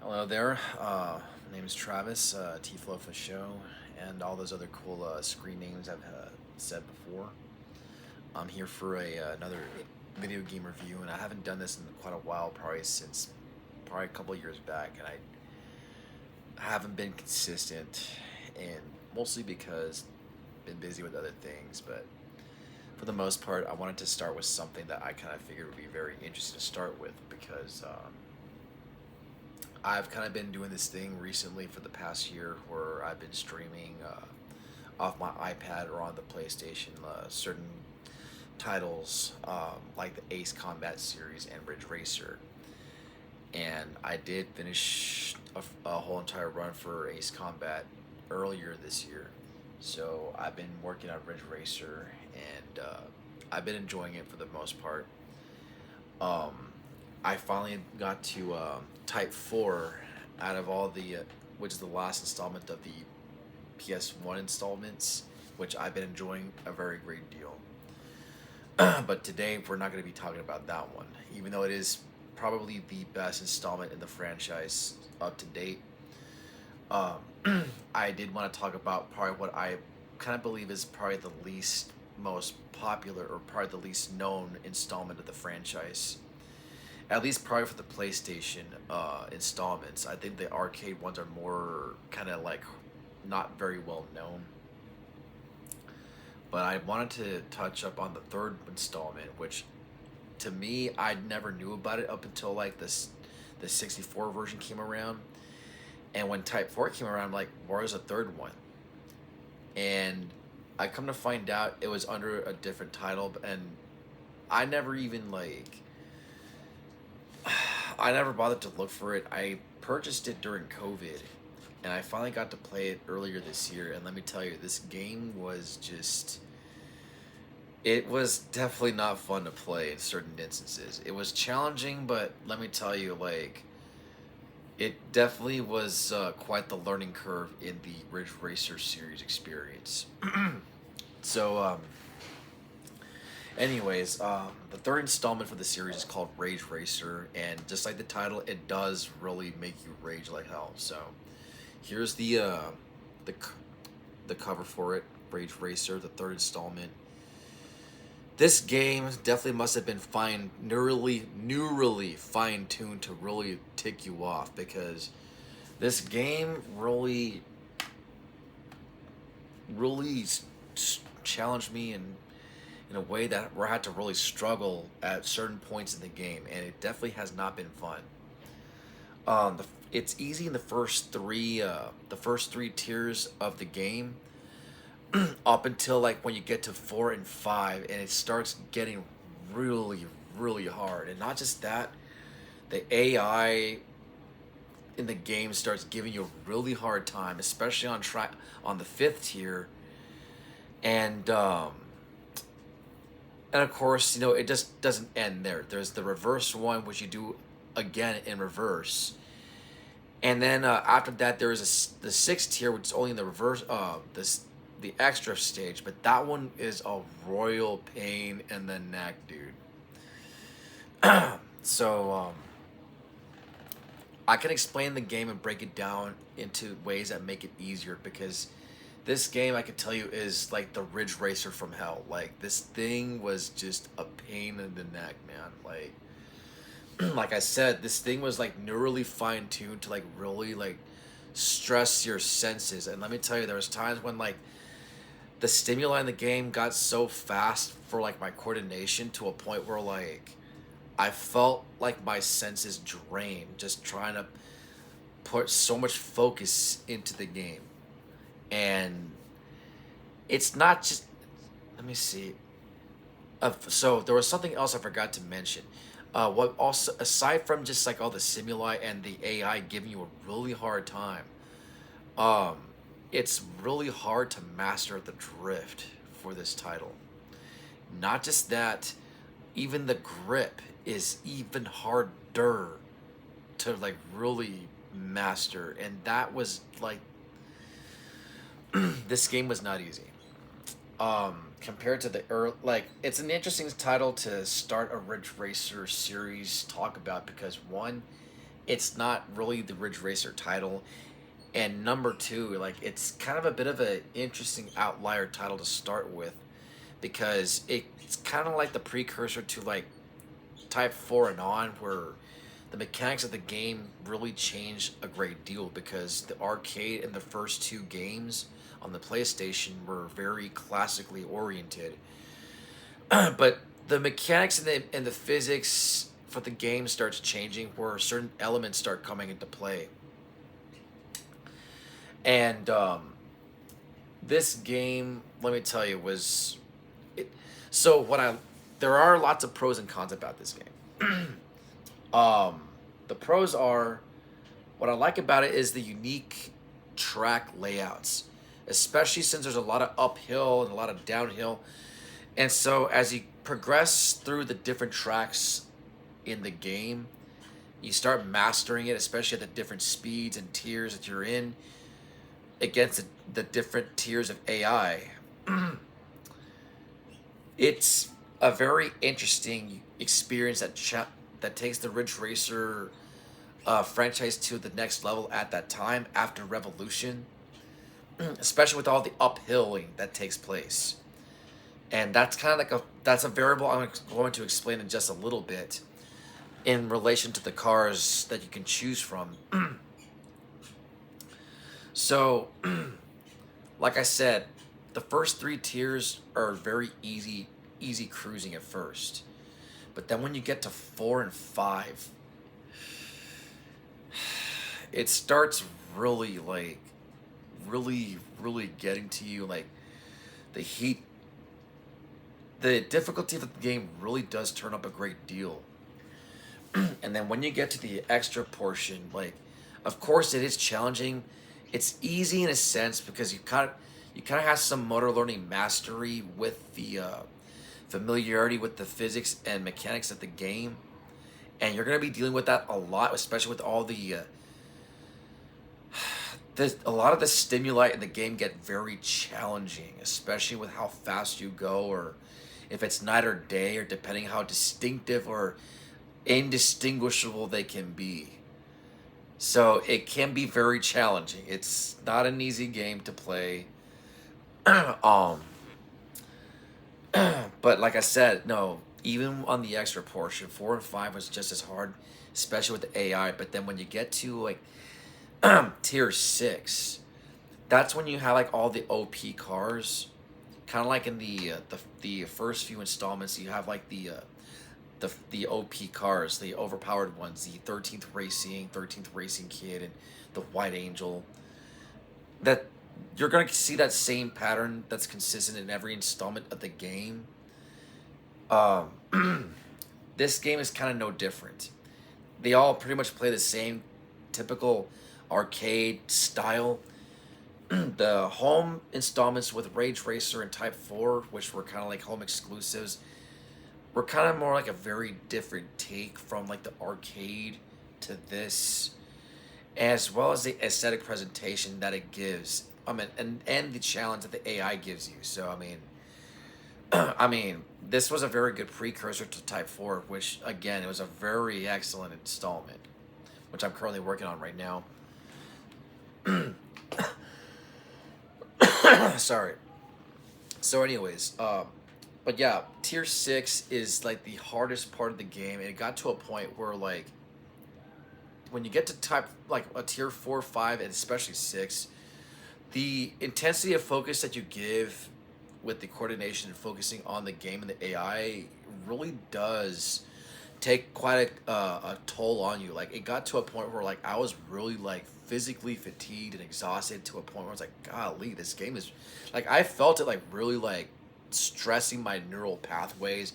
Hello there. My name is Travis, T-Flow for show, and all those other cool screen names I've said before. I'm here for another video game review, and I haven't done this in quite a while, probably since a couple of years back, and I haven't been consistent, and mostly because I've been busy with other things. But for the most part, I wanted to start with something that I kind of figured would be very interesting to start with because I've kind of been doing this thing recently for the past year where I've been streaming off my iPad or on the PlayStation certain titles like the Ace Combat series and Ridge Racer. And I did finish a whole entire run for Ace Combat earlier this year. So I've been working on Ridge Racer and I've been enjoying it for the most part. Um, I finally got to Type 4 out of all the, which is the last installment of the PS1 installments, which I've been enjoying a very great deal. But today we're not going to be talking about that one, even though it is probably the best installment in the franchise up to date. Um, I did want to talk about probably what I kind of believe is probably the least most popular or probably the least known installment of the franchise, at least probably for the PlayStation installments. I think the arcade ones are more kind of like not very well known. But I wanted to touch up on the third installment, which to me I never knew about it up until like the 64 version came around. And when Type 4 came around, I'm like, where's the third one? And I come to find out it was under a different title, and I never even like I never bothered to look for it. I purchased it during COVID, and I finally got to play it earlier this year. And let me tell you, this game was just. It was definitely not fun to play in certain instances. It was challenging, but let me tell you, like, it definitely was quite the learning curve in the Ridge Racer series experience. So, anyways, the third installment for the series is called Rage Racer, and just like the title, it does really make you rage like hell. So, here's the the cover for it, Rage Racer, the third installment. This game definitely must have been neurally fine tuned to really tick you off because this game really challenged me in a way that where I had to really struggle at certain points in the game, and it definitely has not been fun. It's easy in the first three tiers of the game, up until like when you get to 4 and 5, and it starts getting really hard. And not just that, the AI in the game starts giving you a really hard time, especially on the fifth tier. And and of course, it just doesn't end there. There's the reverse one, which you do again in reverse. And then after that, there is the sixth tier, which is only in the reverse. The extra stage, but that one is a royal pain in the neck, dude. So I can explain the game and break it down into ways that make it easier because this game, I can tell you, is like the Ridge Racer from hell. Like, this thing was just a pain in the neck, man. Like I said, this thing was like neurally fine tuned to like really like stress your senses. And let me tell you, there was times when like the stimuli in the game got so fast for like my coordination to a point where like I felt like my senses drained just trying to put so much focus into the game. And it's not just, let me see. So there was something else I forgot to mention. What also, aside from just like all the stimuli and the AI giving you a really hard time, um, it's really hard to master the drift for this title. Not just that, even the grip is even harder to like really master, and that was like this game was not easy. Compared to the early, like it's an interesting title to start a Ridge Racer series talk about because one, it's not really the Ridge Racer title. And number two, like it's kind of a bit of an interesting outlier title to start with because it's kind of like the precursor to like Type 4 and on, where the mechanics of the game really changed a great deal because the arcade in the first two games on the PlayStation were very classically oriented. But the mechanics and the physics for the game starts changing where certain elements start coming into play. And this game, let me tell you, was it. So what I there are lots of pros and cons about this game. um, the pros are what I like about it is the unique track layouts, especially since there's a lot of uphill and a lot of downhill. And so as you progress through the different tracks in the game, you start mastering it, especially at the different speeds and tiers that you're in against the different tiers of AI. It's a very interesting experience that takes the Ridge Racer franchise to the next level at that time after Revolution, especially with all the uphilling that takes place. And that's kind of like that's a variable I'm going to explain in just a little bit in relation to the cars that you can choose from. So, like I said, the first three tiers are very easy cruising at first. But then when you get to 4 and 5, it starts really like really getting to you, like the heat, the difficulty of the game really does turn up a great deal. And then when you get to the extra portion, like of course it is challenging. It's easy in a sense because you kind of have some motor learning mastery with the familiarity with the physics and mechanics of the game, and you're going to be dealing with that a lot, especially with all a lot of the stimuli in the game get very challenging, especially with how fast you go, or if it's night or day, or depending how distinctive or indistinguishable they can be. So it can be very challenging. It's not an easy game to play. um, but like I said, no, even on the extra portion, 4 and 5 was just as hard, especially with the AI. But then when you get to like tier 6, that's when you have like all the OP cars, kind of like in the first few installments. You have like the OP cars, the overpowered ones, the 13th Racing Kid, and the White Angel. That you're gonna see that same pattern that's consistent in every installment of the game. Um, this game is kind of no different. They all pretty much play the same typical arcade style. The home installments with Rage Racer and Type 4, which were kind of like home exclusives, were kind of more like a very different take from like the arcade to this, as well as the aesthetic presentation that it gives. I mean, and the challenge that the AI gives you. So I mean, I mean, this was a very good precursor to Type 4, which again, it was a very excellent installment, which I'm currently working on right now. Sorry. So, anyways, but yeah, tier 6 is like the hardest part of the game, and it got to a point where like when you get to type like a tier 4, 5, and especially 6, the intensity of focus that you give with the coordination and focusing on the game and the AI really does take quite a toll on you. Like it got to a point where like I was really like physically fatigued and exhausted to a point where I was like, golly, this game is like I felt it like really like stressing my neural pathways.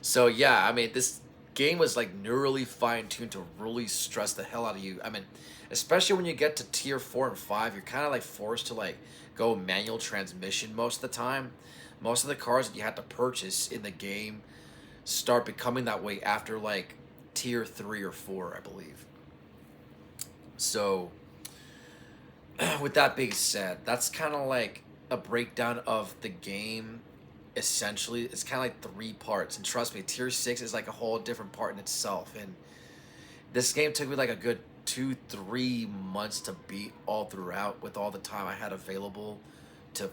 So yeah, I mean this game was like neurally fine tuned to really stress the hell out of you. I mean, especially when you get to tier 4 and 5, you're kind of like forced to like go manual transmission most of the time. Most of the cars that you had to purchase in the game start becoming that way after like tier 3 or 4, I believe. So, with that being said, that's kind of like a breakdown of the game. Essentially, it's kind of like 3 parts, and trust me, tier 6 is like a whole different part in itself. And this game took me like a good 2-3 months to beat all throughout with all the time I had available to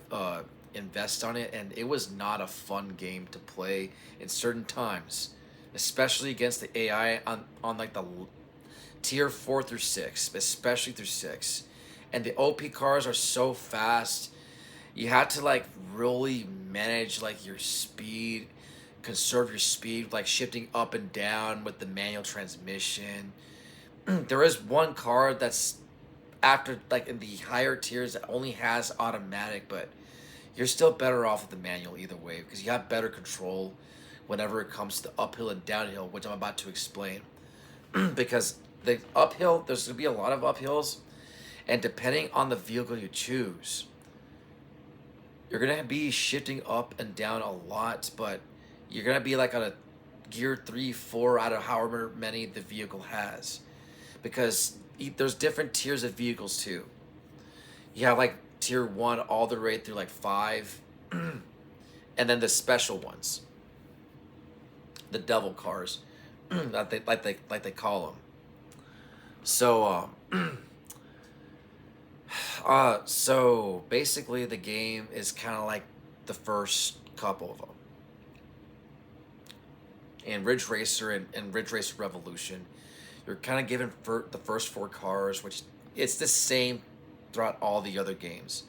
invest on it, and it was not a fun game to play in certain times, especially against the AI on like the tier 4 through 6, especially through 6. And the OP cars are so fast. You had to like really manage like your speed, conserve your speed, like shifting up and down with the manual transmission. There is one car that's after like in the higher tiers that only has automatic, but you're still better off with the manual either way because you have better control whenever it comes to uphill and downhill, which I'm about to explain. Because the uphill, there's going to be a lot of uphills, and depending on the vehicle you choose, you're going to be shifting up and down a lot, but you're going to be like on a gear 3, 4 out of however many the vehicle has. Because there's different tiers of vehicles too. You have like tier 1 all the way through like 5, and then the special ones, the devil cars, that they call them. So so basically the game is kind of like the first couple of them. And Ridge Racer and Ridge Racer Revolution, you're kind of given the first 4 cars, which it's the same throughout all the other games.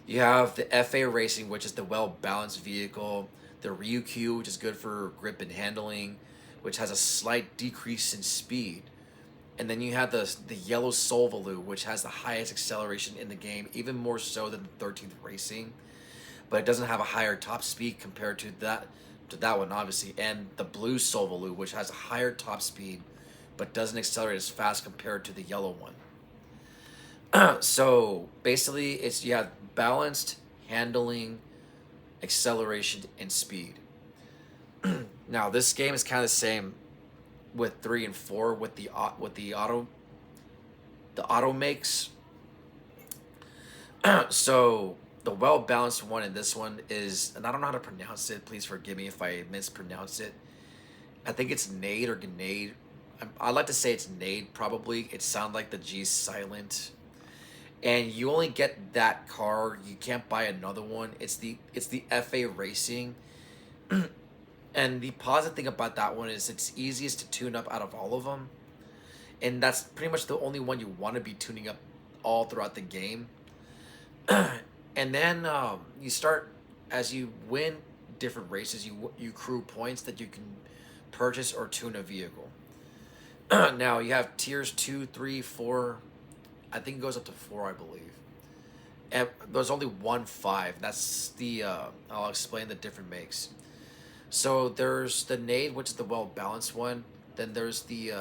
You have the FA Racing, which is the well-balanced vehicle, the Ryukyu, which is good for grip and handling, which has a slight decrease in speed. And then you have the yellow Solvaloo, which has the highest acceleration in the game, even more so than the 13th Racing. But it doesn't have a higher top speed compared to that one, obviously. And the blue Solvaloo, which has a higher top speed, but doesn't accelerate as fast compared to the yellow one. So basically, you have balanced handling, acceleration, and speed. Now this game is kind of the same with 3 and 4 with the auto makes. So the well balanced one in this one is, and I don't know how to pronounce it. Please forgive me if I mispronounce it. I think it's Nade or Grenade. I like to say it's Nade. Probably it sounds like the G silent. And you only get that car. You can't buy another one. It's the FA Racing. And the positive thing about that one is it's easiest to tune up out of all of them. And that's pretty much the only one you want to be tuning up all throughout the game. And then you start, as you win different races, you accrue points that you can purchase or tune a vehicle. Now you have tiers 2, 3, 4. I think it goes up to 4, I believe. And there's only 1 5. That's the I'll explain the different makes. So there's the Nade, which is the well-balanced one. Then there's the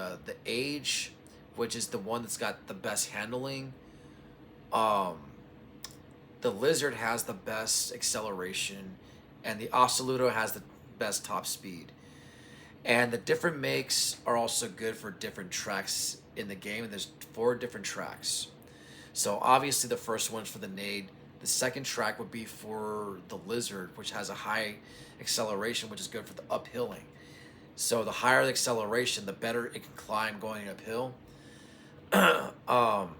Age, which is the one that's got the best handling. The Lizard has the best acceleration, and the Assoluto has the best top speed. And the different makes are also good for different tracks in the game, and there's 4 different tracks. So obviously the first one's for the Nade. The second track would be for the Lizard, which has a high acceleration, which is good for the uphilling. So the higher the acceleration, the better it can climb going uphill. The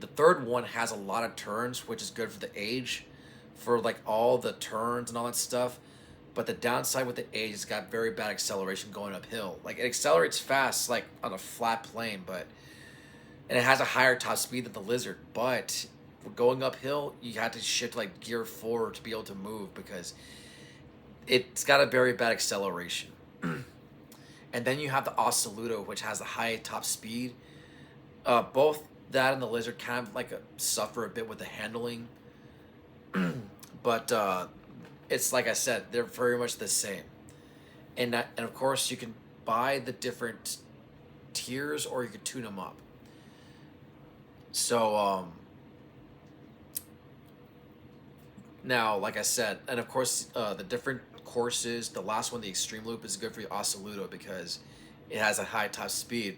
third one has a lot of turns, which is good for the Age, for like all the turns and all that stuff. But the downside with the Age, it's got very bad acceleration going uphill. Like it accelerates fast, like on a flat plane, and it has a higher top speed than the Lizard. But for going uphill, you have to shift like gear 4 to be able to move because it's got a very bad acceleration. And then you have the Assoluto, which has a high top speed. Both that and the Lizard kind of like suffer a bit with the handling. But it's like I said, they're very much the same. And of course, you can buy the different tiers or you can tune them up. So now, like I said, and of course, the different courses, the last one, the Extreme Loop, is good for your Assoluto because it has a high top speed.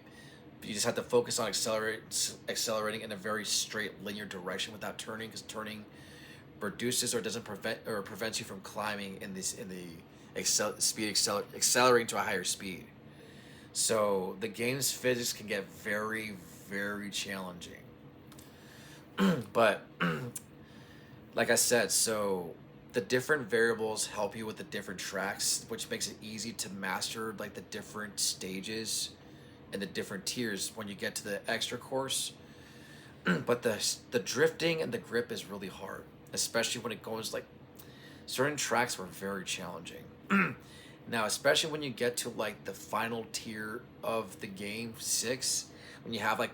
But you just have to focus on accelerating in a very straight linear direction without turning, because turning reduces or doesn't prevents you from climbing in the accelerating to a higher speed. So the game's physics can get very, very challenging. But like I said, so the different variables help you with the different tracks, which makes it easy to master like the different stages and the different tiers when you get to the extra course. But the drifting and the grip is really hard, especially when it goes like certain tracks were very challenging. Now, especially when you get to like the final tier of the game, 6, when you have like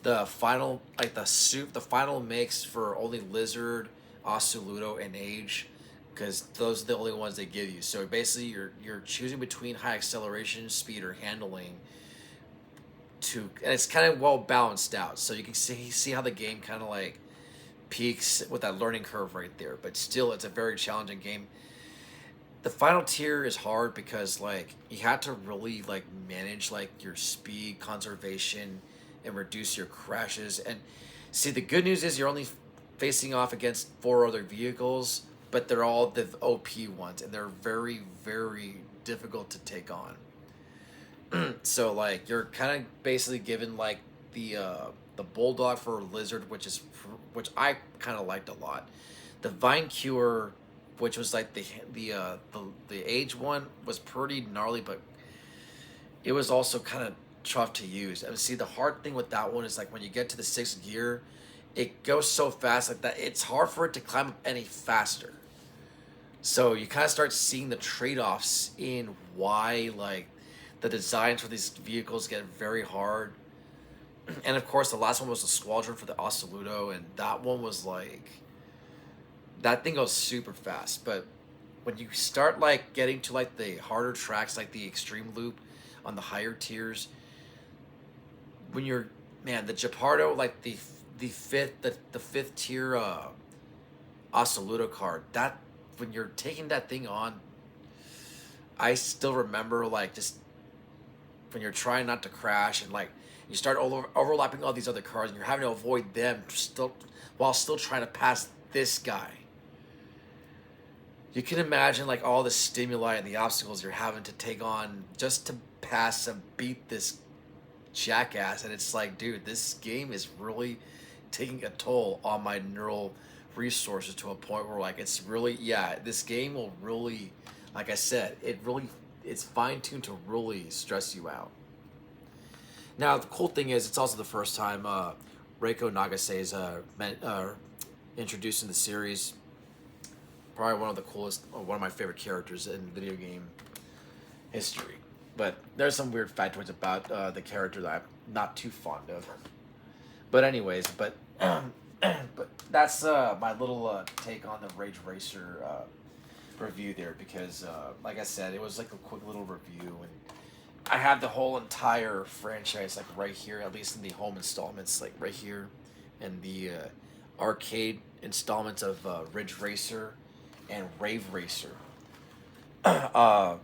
the final like the final mix for only Lizard, Osuluto, and Age, because those are the only ones they give you. So basically, you're choosing between high acceleration, speed, or handling. And it's kind of well balanced out, so you can see how the game kind of like peaks with that learning curve right there. But still, it's a very challenging game. The final tier is hard because like you have to really like manage like your speed conservation and reduce your crashes. And see, the good news is you're only facing off against 4 other vehicles, but they're all the OP ones, and they're very, very difficult to take on. So like you're kind of basically given like the bulldog for Lizard, which I kind of liked a lot. The Vine Cure, which was like the Age one, was pretty gnarly, but it was also kind of tough to use. And see, the hard thing with that one is like when you get to the 6th gear, it goes so fast like that it's hard for it to climb up any faster. So you kind of start seeing the trade-offs in why like the designs for these vehicles get very hard. And of course, the last one was the Squadron for the Osuluto, and that one was like that thing goes super fast. But when you start like getting to like the harder tracks, like the Extreme Loop on the higher tiers, when you're man, the Gepardo, like the fifth tier Osuluto card, that when you're taking that thing on, I still remember like just when you're trying not to crash and like you start overlapping all these other cars and you're having to avoid them still while still trying to pass this guy. You can imagine like all the stimuli and the obstacles you're having to take on just to pass and beat this jackass. And it's like, dude, this game is really taking a toll on my neural resources to a point where like it's really, yeah, this game will really, like I said, it's fine-tuned to really stress you out. Now the cool thing is it's also the first time Reiko Nagase is introduced in the series. Probably one of the coolest, or one of my favorite characters in video game history. But there's some weird factoids about the character that I'm not too fond of. But anyways, but that's my little take on the Rage Racer review there, because like I said, it was like a quick little review, and I have the whole entire franchise like right here, at least in the home installments, like right here, and the arcade installments of Ridge Racer and Rave Racer. uh,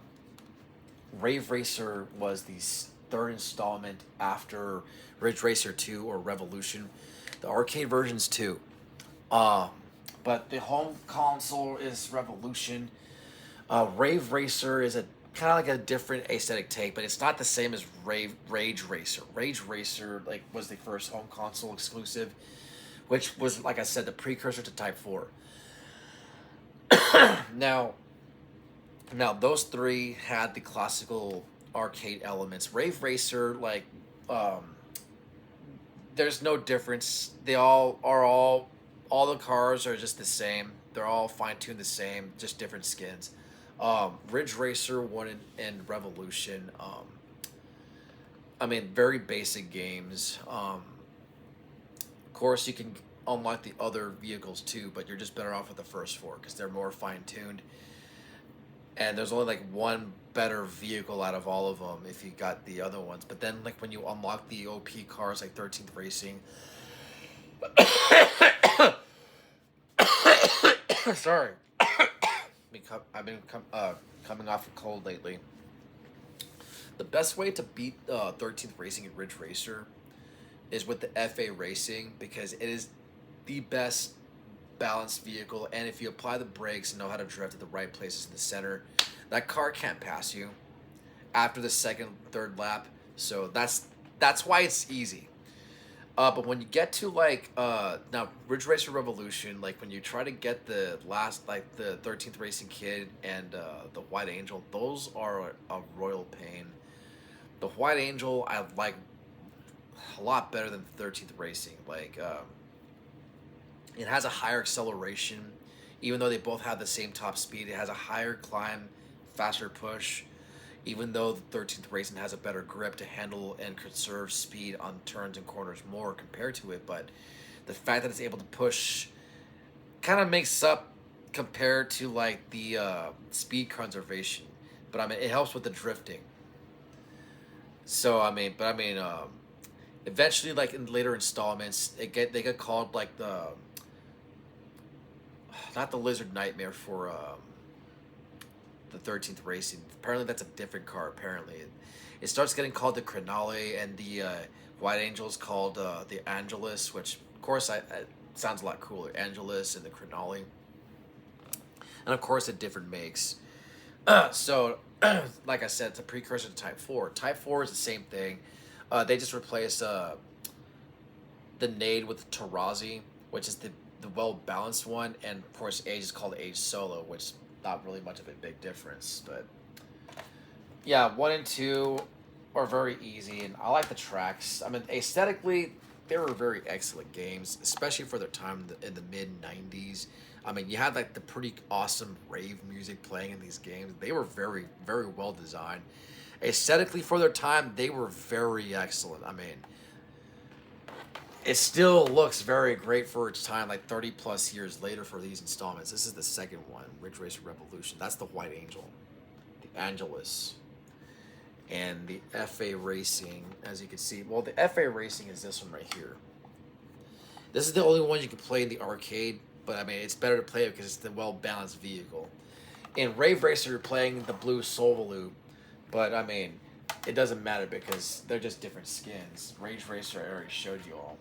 Rave Racer was the third installment after Ridge Racer 2 or Revolution. The arcade version's 2. Um, but the home console is Revolution. Rave Racer is a kind of like a different aesthetic take, but it's not the same as Rage Racer. Rage Racer like was the first home console exclusive, which was, like I said, the precursor to Type 4. now, now those three had the classical arcade elements. Rave Racer, like, there's no difference. They all the cars are just the same. They're all fine tuned the same, just different skins. Ridge Racer 1 and Revolution. I mean, very basic games. Of course, you can unlock the other vehicles too, but you're just better off with the first 4 because they're more fine tuned. And there's only like one better vehicle out of all of them if you got the other ones. But then, like when you unlock the OP cars like 13th Racing, sorry, I've been coming off a cold lately. The best way to beat 13th Racing and Ridge Racer is with the FA Racing, because it is the best balanced vehicle, and if you apply the brakes and know how to drift at the right places in the center, that car can't pass you after the second, third lap. So that's why it's easy. But when you get to like now Ridge Racer Revolution, like when you try to get the last like the 13th Racing Kid and the White Angel, those are a royal pain. The White Angel I like a lot better than the 13th Racing. Like it has a higher acceleration, even though they both have the same top speed. It has a higher climb, faster push. Even though the 13th Racing has a better grip to handle and conserve speed on turns and corners more compared to it, but the fact that it's able to push kind of makes up compared to like the speed conservation. But I mean, it helps with the drifting. So eventually, like in later installments, they get called like the not the Lizard Nightmare for the 13th Racing. Apparently, that's a different car. Apparently, it starts getting called the Crenale, and the White Angel is called the Angelus, which of course I sounds a lot cooler. Angelus and the Crenale, and of course, it different makes. So, like I said, it's a precursor to Type 4. Type 4 is the same thing. They just replaced the Nade with Tarazi, which is the well balanced one, and of course, Age is called Age Solo, which not really much of a big difference. But yeah, 1 and 2 are very easy, and I like the tracks. I mean, aesthetically, they were very excellent games, especially for their time in the mid '90s. I mean, you had like the pretty awesome rave music playing in these games. They were very, very well designed. Aesthetically, for their time, they were very excellent. I mean, it still looks very great for its time, like 30 plus years later for these installments. This is the second one, Ridge Racer Revolution. That's the White Angel, the Angelus, and the FA Racing, as you can see. Well, the FA Racing is this one right here. This is the only one you can play in the arcade, but I mean, it's better to play it because it's the well-balanced vehicle. In Rave Racer, you're playing the blue Solvaloo, but I mean, it doesn't matter because they're just different skins. Rage Racer I already showed you all.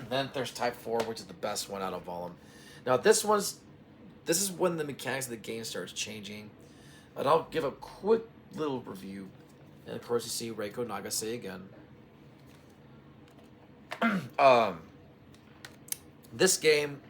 Then there's Type 4, which is the best one out of all of them. Now this is when the mechanics of the game starts changing. And I'll give a quick little review. And of course you see Reiko Nagase again. This game,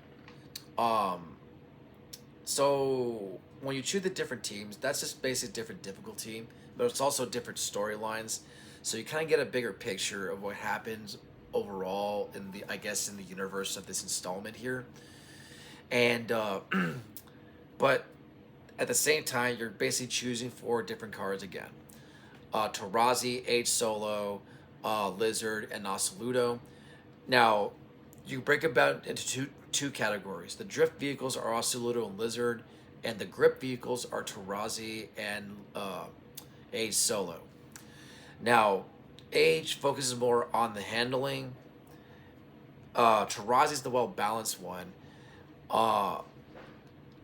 so when you choose the different teams, that's just basically different difficulty, but it's also different storylines. So you kind of get a bigger picture of what happens overall in the in the universe of this installment here. And but at the same time, you're basically choosing 4 different cards again. Tarazi, H Solo, Lizard, and Nasaludo. Now, you break about into two categories. The drift vehicles are Nasaludo and Lizard, and the grip vehicles are Tarazi and H Solo. Now, Age focuses more on the handling. Tarazi's the well-balanced one.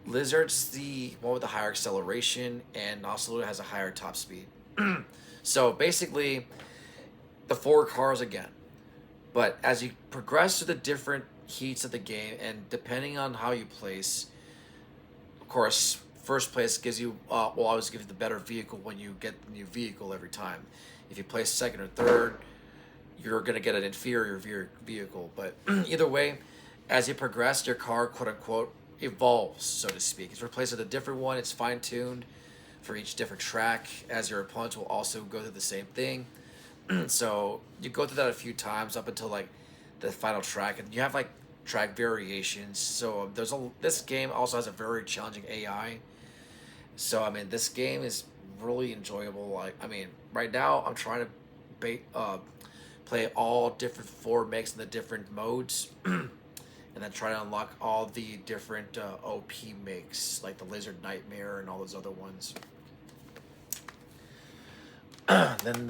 Lizard's the one with the higher acceleration, and Nasaludo has a higher top speed. So basically, the 4 cars again. But as you progress through the different heats of the game, and depending on how you place, of course, first place gives you will always give you the better vehicle when you get the new vehicle every time. If you place second or third, you're going to get an inferior vehicle. But either way, as you progress, your car, quote unquote, evolves, so to speak. It's replaced with a different one. It's fine-tuned for each different track, as your opponents will also go through the same thing. So you go through that a few times up until like the final track, and you have like track variations. So this game also has a very challenging AI. So I mean, this game is really enjoyable. Like, I mean, right now I'm trying to play all different 4 makes in the different modes, and then try to unlock all the different OP makes, like the Lizard Nightmare and all those other ones. Then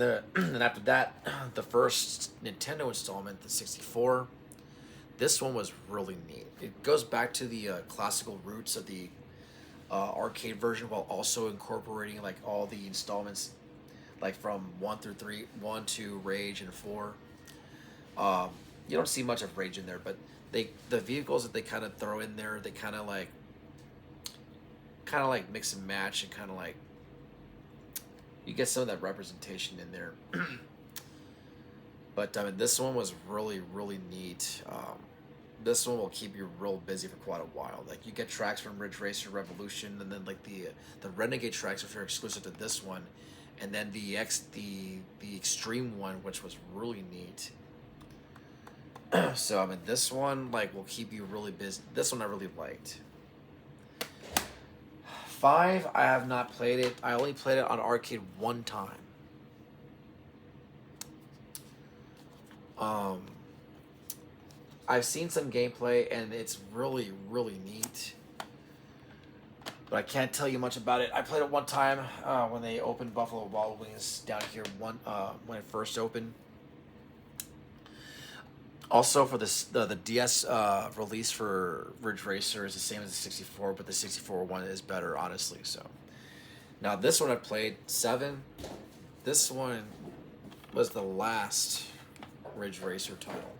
after that, the first Nintendo installment, the 64. This one was really neat. It goes back to the classical roots of the arcade version, while also incorporating like all the installments, like from 1 through 3, 1, 2, Rage, and 4. You don't see much of Rage in there, but the vehicles that they kind of throw in there, they kind of like mix and match, and kind of like You get some of that representation in there. But I mean, this one was really, really neat. This one will keep you real busy for quite a while. Like you get tracks from Ridge Racer Revolution, and then like the Renegade tracks, which are exclusive to this one, and then the Extreme one, which was really neat. So I mean, this one like will keep you really busy. This one I really liked. 5, I have not played it. I only played it on arcade one time. Um, I've seen some gameplay and it's really, really neat. But I can't tell you much about it. I played it one time when they opened Buffalo Wild Wings down here when it first opened. Also, for the DS release for Ridge Racer is the same as the 64, but the 64 one is better, honestly. So now this one I played 7. This one was the last Ridge Racer title,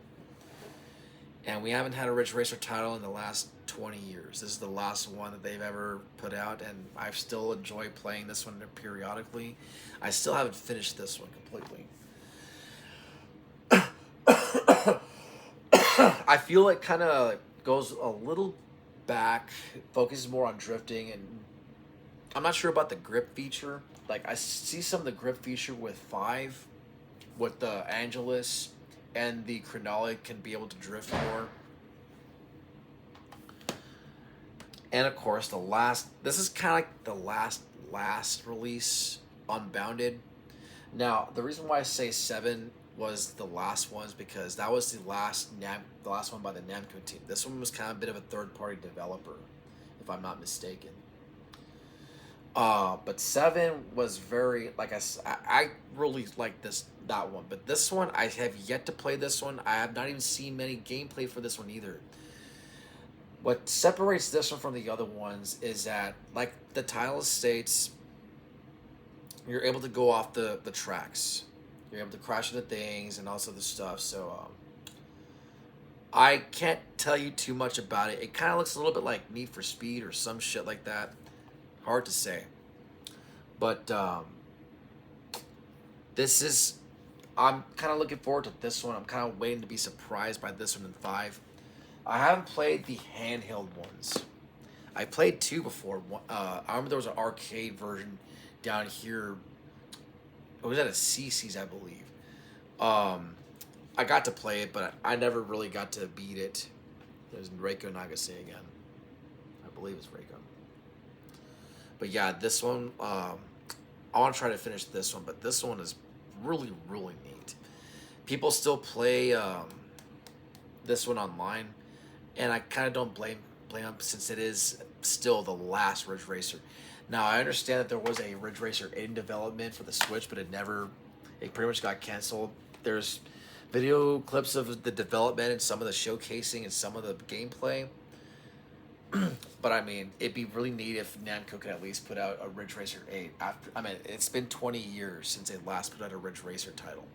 and we haven't had a Ridge Racer title in the last 20 years. This is the last one that they've ever put out, and I still enjoy playing this one periodically. I still haven't finished this one completely. I feel it kind of goes a little back, focuses more on drifting, and I'm not sure about the grip feature. Like I see some of the grip feature with 5, with the Angelus and the Chronolic can be able to drift more. And of course, this is kind of like the last release, Unbounded. Now, the reason why I say 7 was the last ones because that was the last one by the Namco team. This one was kind of a bit of a third-party developer, if I'm not mistaken. But 7 was very, like I really like that one. But this one, I have yet to play this one. I have not even seen many gameplay for this one either. What separates this one from the other ones is that, like the title states, you're able to go off the tracks. You're able to crash into things and also the stuff. So I can't tell you too much about it. It kind of looks a little bit like Need for Speed or some shit like that. Hard to say. But I'm kind of looking forward to this one. I'm kind of waiting to be surprised by this one in 5. I haven't played the handheld ones. I played 2 before. I remember there was an arcade version down here. It was at a CC's, I believe. I got to play it, but I never really got to beat it. It was Reiko Nagase again. I believe it's Reiko. But yeah, this one, I want to try to finish this one, but this one is really, really neat. People still play this one online, and I kind of don't blame them since it is still the last Ridge Racer. Now, I understand that there was a Ridge Racer in development for the Switch, but it pretty much got canceled. There's video clips of the development and some of the showcasing and some of the gameplay. But I mean, it'd be really neat if Namco could at least put out a Ridge Racer 8. It's been 20 years since they last put out a Ridge Racer title.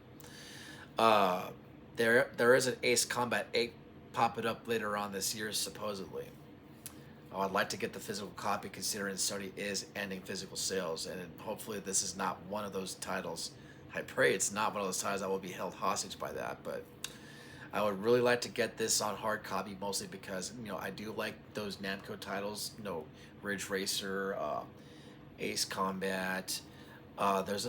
There is an Ace Combat 8 popping up later on this year, supposedly. I'd like to get the physical copy considering Sony is ending physical sales, and hopefully this is not one of those titles. I pray it's not one of those titles that will be held hostage by that, but I would really like to get this on hard copy, mostly because, I do like those Namco titles, Ridge Racer, Ace Combat. There's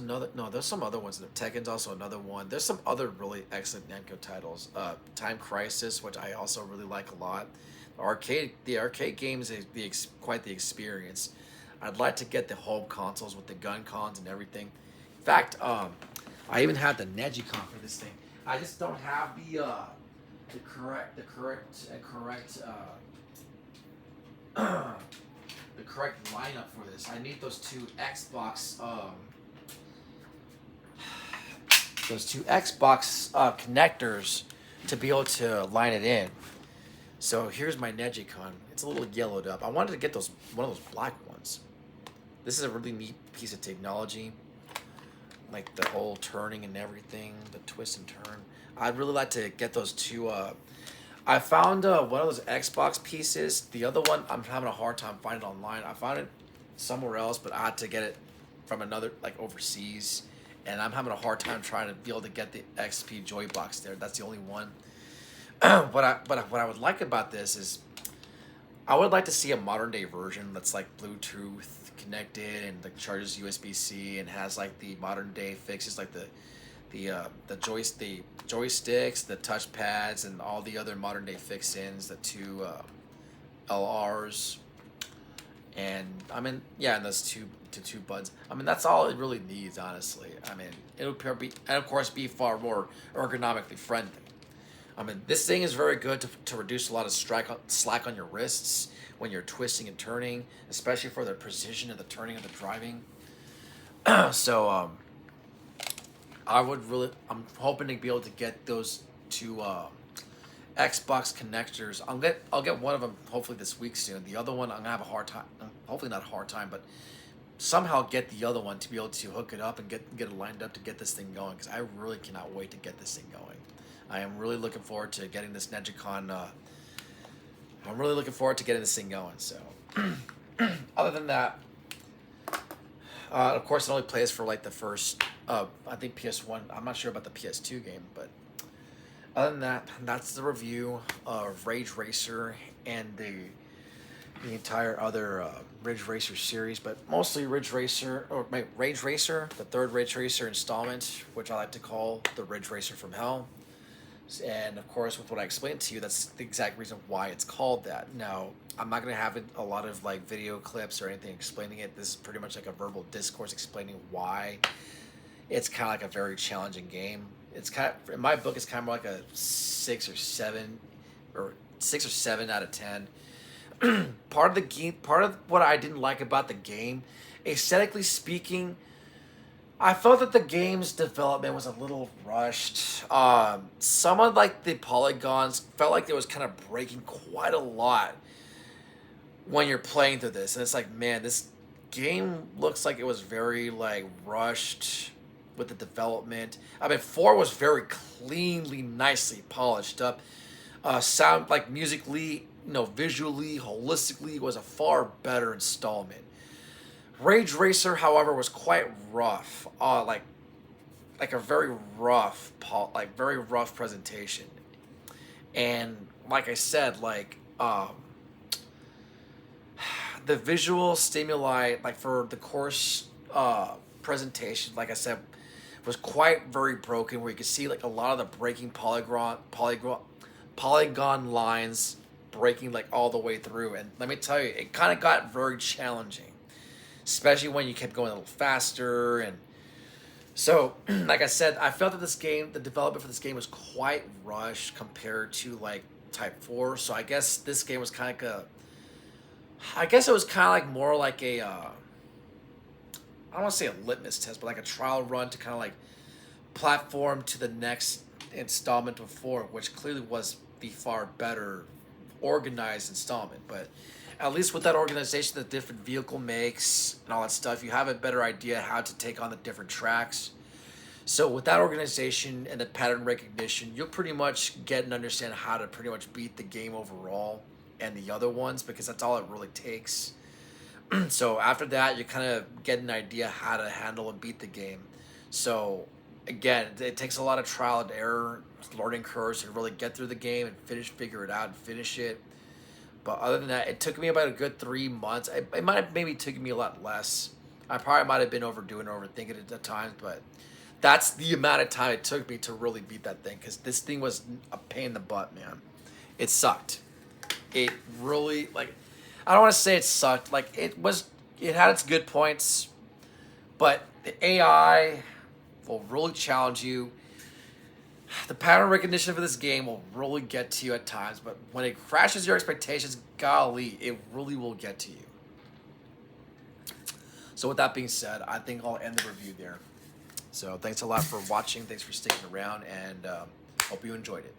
some other ones. Tekken's also another one. There's some other really excellent Namco titles. Time Crisis, which I also really like a lot. The arcade games is quite the experience. I'd like to get the home consoles with the gun cons and everything. In fact, I even have the Negicon for this thing. I just don't have the correct lineup for this. I need those two Xbox connectors to be able to line it in. So here's my Negicon. It's a little yellowed up. I wanted to get one of those black ones. This is a really neat piece of technology. Like the whole turning and everything, the twist and turn. I'd really like to get those two. I found one of those Xbox pieces. The other one, I'm having a hard time finding it online. I found it somewhere else, but I had to get it from another, like overseas, and I'm having a hard time trying to be able to get the XP Joy Box there. That's the only one. What I would like about this is I would like to see a modern day version that's like Bluetooth connected and like charges USB-C and has like the modern day fixes like the joysticks, the touch pads, and all the other modern day fix-ins, the two LRs, and I mean, yeah, and those two buds. I mean, that's all it really needs, honestly. I mean, it'll probably, and of course, be far more ergonomically friendly. I mean, this thing is very good to reduce a lot of slack on your wrists when you're twisting and turning, especially for the precision of the turning of the driving. So, I'm hoping to be able to get those two Xbox connectors. I'll get one of them hopefully this week soon. The other one I'm gonna have a hard time. Hopefully not a hard time, but somehow get the other one to be able to hook it up and get it lined up to get this thing going. Because I really cannot wait to get this thing going. I am really looking forward to getting this NegaCon. I'm really looking forward to getting this thing going. So, other than that, of course, it only plays for like the first, I think PS1. I'm not sure about the PS2 game, but other than that, that's the review of Rage Racer and the entire other Ridge Racer series, but mostly Rage Racer, the third Ridge Racer installment, which I like to call the Ridge Racer from Hell. And of course, with what I explained to you, that's the exact reason why it's called that. Now, I'm not going to have a lot of like video clips or anything explaining it. This is pretty much like a verbal discourse explaining why it's kind of like a very challenging game. It's kind of, in my book, it's kind of like a 6 or 7 out of 10. Part of what I didn't like about the game, aesthetically speaking, I felt that the game's development was a little rushed. Some of like the polygons felt like it was kind of breaking quite a lot when you're playing through this, and it's like, man, this game looks like it was very like rushed with the development. I mean, 4 was very cleanly, nicely polished up. Sound like musically, visually, holistically, it was a far better installment. Rage Racer, however, was quite rough. Like a very rough, very rough presentation. And like I said, the visual stimuli, like for the course presentation, like I said, was quite very broken. Where you could see like a lot of the breaking polygon lines breaking like all the way through. And let me tell you, it kind of got very challenging, especially when you kept going a little faster. And so, like I said, I felt that the development for this game was quite rushed compared to like Type 4. So I guess this game was kind of it was kind of like more like a, I don't want to say a litmus test, but like a trial run to kind of like platform to the next installment of 4, which clearly was the far better organized installment. But at least with that organization, the different vehicle makes and all that stuff, you have a better idea how to take on the different tracks. So with that organization and the pattern recognition, you'll pretty much get and understand how to pretty much beat the game overall and the other ones, because that's all it really takes. So after that, you kind of get an idea how to handle and beat the game. So again, it takes a lot of trial and error, learning curves to really get through the game and figure it out and finish it. But other than that, it took me about a good 3 months. It might have maybe taken me a lot less. I probably might have been overthinking it at times, but that's the amount of time it took me to really beat that thing, because this thing was a pain in the butt, man. It sucked. It really, I don't want to say it sucked. It had its good points, but the AI will really challenge you. The pattern recognition for this game will really get to you at times, but when it crashes your expectations, golly, it really will get to you. So with that being said, I think I'll end the review there. So thanks a lot for watching. Thanks for sticking around, and hope you enjoyed it.